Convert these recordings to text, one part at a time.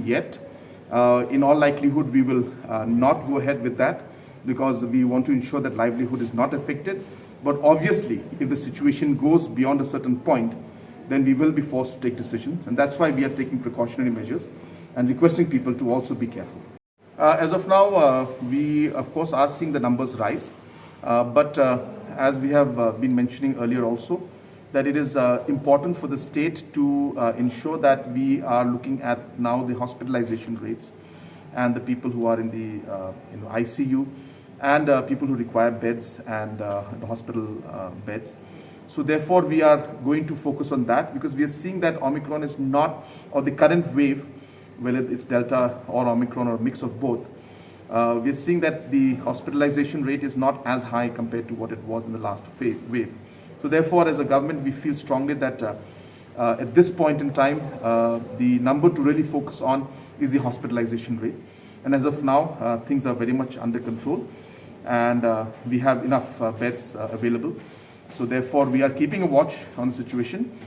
yet. In all likelihood, we will not go ahead with that because we want to ensure that livelihood is not affected. But obviously, if the situation goes beyond a certain point, then we will be forced to take decisions. And that's why we are taking precautionary measures and requesting people to also be careful. As of now, we of course are seeing the numbers rise. But as we have been mentioning earlier also, that it is important for the state to ensure that we are looking at now the hospitalization rates and the people who are in the ICU and people who require beds and the hospital beds. So therefore, we are going to focus on that because we are seeing that Omicron is not, or the current wave, whether it's Delta or Omicron or a mix of both, we are seeing that the hospitalization rate is not as high compared to what it was in the last wave. So therefore, as a government, we feel strongly that at this point in time, the number to really focus on is the hospitalization rate. And as of now, things are very much under control and we have enough beds available. So therefore, we are keeping a watch on the situation.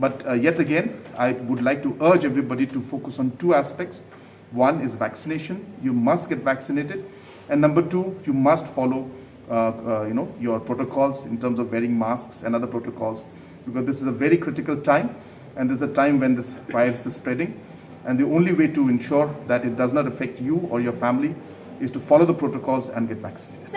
But yet again, I would like to urge everybody to focus on two aspects. One is vaccination. You must get vaccinated. And number two, you must follow your protocols in terms of wearing masks and other protocols, because this is a very critical time and this is a time when this virus is spreading. And the only way to ensure that it does not affect you or your family is to follow the protocols and get vaccinated.